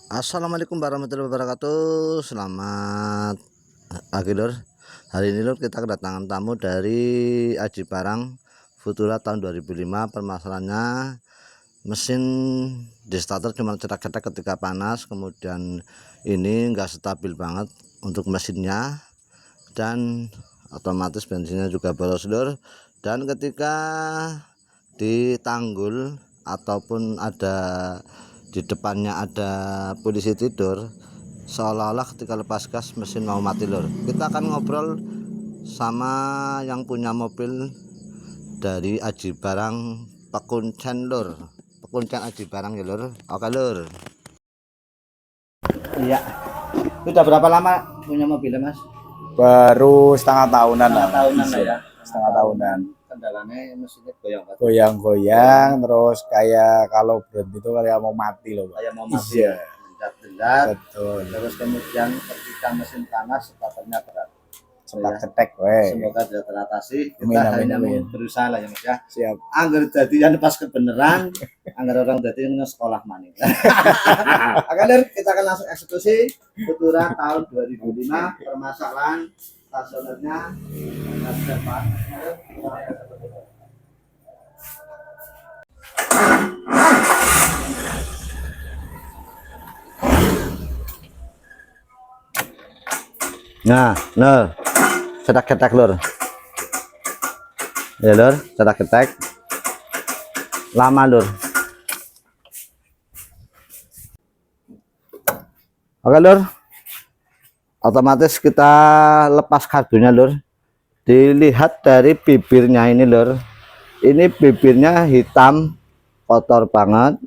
Assalamualaikum warahmatullahi wabarakatuh. Selamat pagi lur. Hari ini lur kita kedatangan tamu dari Aji Barang Futura tahun 2005. Permasalahannya mesin di starter cuma cetak-cetak ketika panas, kemudian ini enggak stabil banget untuk mesinnya, dan otomatis bensinnya juga boros lur. Dan ketika ditanggul ataupun ada di depannya ada polisi tidur, seolah-olah ketika lepas gas mesin mau mati lur. Kita akan ngobrol sama yang punya mobil dari Aji Barang Pekuncen lur. Pekuncen Aji Barang ya lur. Oke lur. Iya. Sudah berapa lama punya mobilnya mas? Baru setengah tahunan lah. Setengah tahunan. Kendalanya mesinnya goyang-goyang, terus kayak kalau berhenti itu kayak mau mati loh, kayak mau mati. Iya. Betul. Terus kemudian ketika mesin panas starternya berat, cetek semoga tidak teratasi. Kita hanya berusaha lah ya mas ya. Siap. Angger jadi yang pas kebenaran, angger orang jadi yang sekolah maning. Akan kita akan langsung eksekusi Futura tahun 2005. Permasalahan stasionernya depan. Nah, cetak-cetak lur. Ya lur, cetak-cetak. Lama lur. Oke lur. Otomatis kita lepas karbunya lur. Dilihat dari bibirnya ini lur. Ini bibirnya hitam, kotor banget.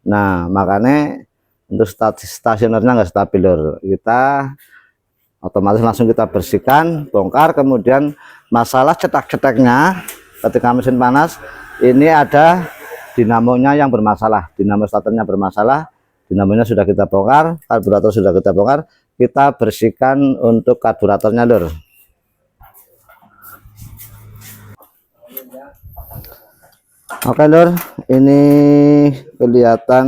Nah, makanya untuk stasionernya nggak stabil lur. Kita otomatis langsung kita bersihkan, bongkar. Kemudian masalah cetak-cetaknya ketika mesin panas, ini ada dinamonya yang bermasalah, dinamo starternya bermasalah. Dinamonya sudah kita bongkar, karburator sudah kita bongkar, kita bersihkan untuk karburatornya lur. Oke lur, ini kelihatan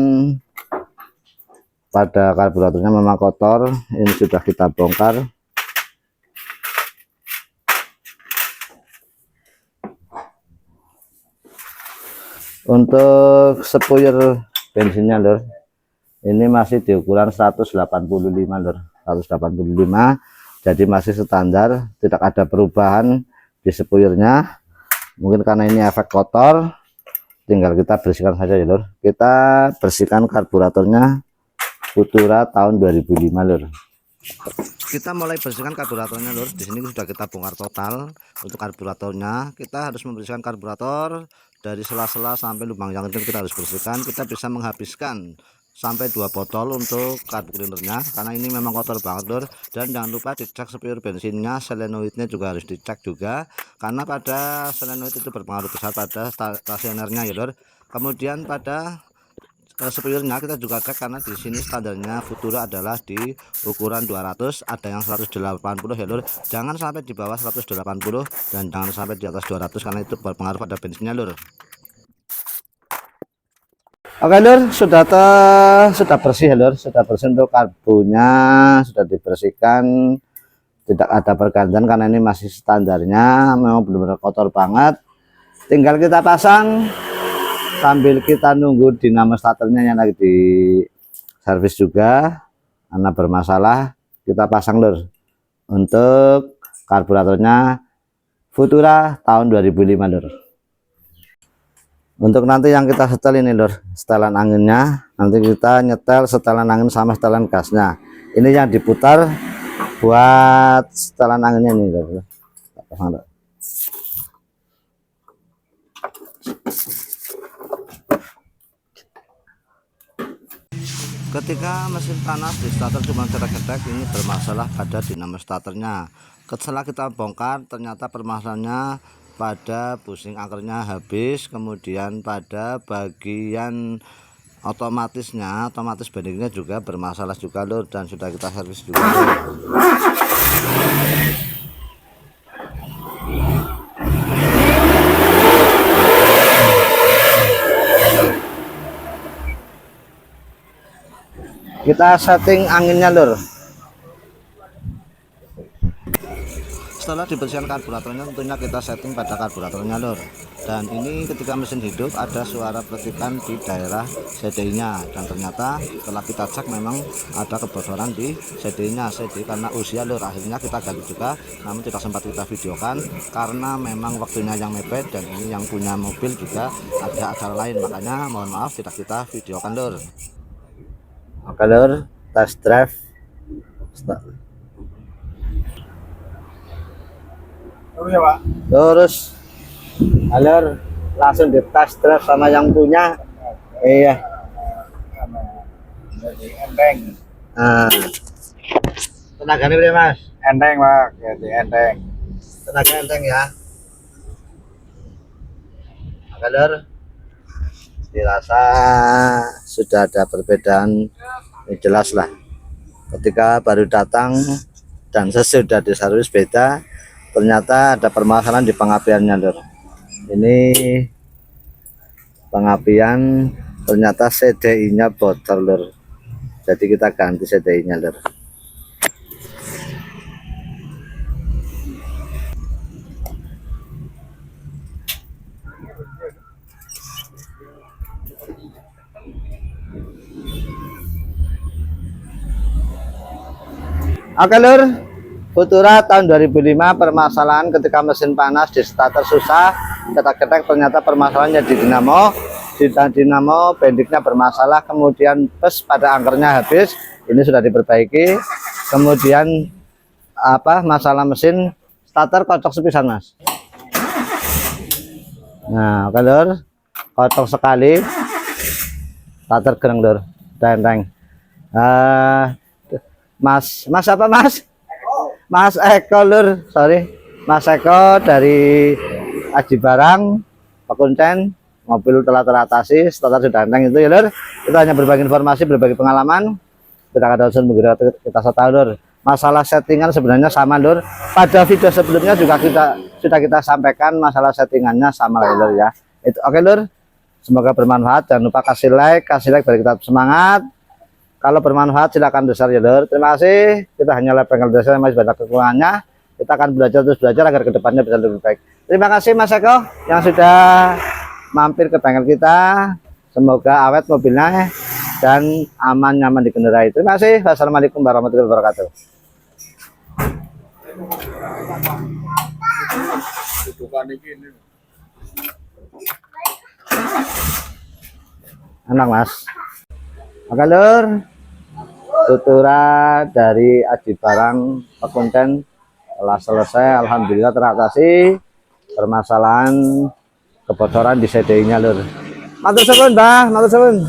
pada karburatornya memang kotor. Ini sudah kita bongkar. Untuk spuyer bensinnya lur, ini masih di ukuran 185 lur, 185. Jadi masih standar, tidak ada perubahan di spuyernya. Mungkin karena ini efek kotor, tinggal kita bersihkan saja ya lur. Kita bersihkan karburatornya Futura tahun 2005 lur. Kita mulai bersihkan karburatornya lur. Di sini sudah kita bongkar total. Untuk karburatornya kita harus membersihkan karburator dari sela-sela sampai lubang yang kecil, kita harus bersihkan. Kita bisa menghabiskan sampai 2 botol untuk karbu cleanernya karena ini memang kotor banget lur. Dan jangan lupa dicek spuyur bensinnya, solenoidnya juga harus dicek juga karena pada solenoid itu berpengaruh besar pada stasionernya ya lur. Kemudian pada spuyurnya kita juga cek karena di sini standarnya Futura adalah di ukuran 200, ada yang 180 ya lur. Jangan sampai di bawah 180 dan jangan sampai di atas 200 karena itu berpengaruh pada bensinnya lur. Oke lur, sudah bersih ya lur, sudah bersih untuk karbunya, sudah dibersihkan, tidak ada pergantian karena ini masih standarnya, memang benar-benar kotor banget. Tinggal kita pasang sambil kita nunggu dinamo starternya yang lagi di servis juga karena bermasalah. Kita pasang lur untuk karburatornya Futura tahun 2005 lur. Untuk nanti yang kita setel ini lur, setelan anginnya, nanti kita nyetel setelan angin sama setelan gasnya. Ini yang diputar buat setelan anginnya nih lur. Ketika mesin panas di starter cuma cetek-cetek, ini bermasalah pada dinamo starternya. Setelah kita bongkar ternyata permasalahannya pada busing angkernya habis, kemudian pada bagian otomatis bendingnya juga bermasalah juga lur, dan sudah kita servis juga. Kita setting anginnya lur. Setelah dibersihkan karburatornya, tentunya kita setting pada karburatornya lur. Dan ini ketika mesin hidup ada suara percikan di daerah CDI-nya, dan ternyata setelah kita cek memang ada kebocoran di CDI-nya. CDI karena usia lur, akhirnya kita ganti juga, namun tidak sempat kita videokan karena memang waktunya yang mepet, dan ini yang punya mobil juga ada acara lain, makanya mohon maaf tidak kita videokan lur. Oke lur, test drive. Terus alur langsung di test drive sama yang punya. Iya. Jadi enteng. Nah, tenaganya berapa mas? Enteng Pak, jadi enteng. Tenaga enteng ya. Alur dirasa sudah ada perbedaan, jelas lah. Ketika baru datang dan sesudah diservis beda. Ternyata ada permasalahan di pengapiannya lur. Ini pengapian ternyata CDI-nya bocor lur. Jadi kita ganti CDI-nya lur. Oke lur, Futura tahun 2005 permasalahan ketika mesin panas di starter susah, ketak-ketak ternyata permasalahannya di dinamo bendiknya bermasalah, kemudian bus pada angkernya habis, ini sudah diperbaiki. Kemudian masalah mesin starter kocok sepisan mas. Nah oke lur, kocok sekali, starter gereng lur, tenteng. Mas apa mas? Mas Eko lur, sorry, Mas Eko dari Aji Barang, Pakuncen, mobil telah teratasi, starter sudah enteng itu ya lur. Kita hanya berbagi informasi, berbagi pengalaman. Kita ada unsur menggerak kita tahu lur. Masalah settingan sebenarnya sama lur. Pada video sebelumnya juga sudah kita sampaikan masalah settingannya sama lur ya. Itu oke lur. Semoga bermanfaat. Jangan lupa kasih like biar kita semangat. Kalau bermanfaat silakan besar ya lur. Terima kasih. Kita hanya bengkel desa yang masih banyak kekurangannya. Kita akan terus belajar agar kedepannya bisa lebih baik. Terima kasih Mas Eko yang sudah mampir ke bengkel kita. Semoga awet mobilnya dan aman nyaman dikendarai. Terima kasih. Wassalamualaikum warahmatullahi wabarakatuh. Enak mas. Oke lur, Futura dari Aji Barang Pakuncen telah selesai, alhamdulillah teratasi permasalahan kebocoran di CDI-nya lur. Matur suwun, Mbah, matur suwun.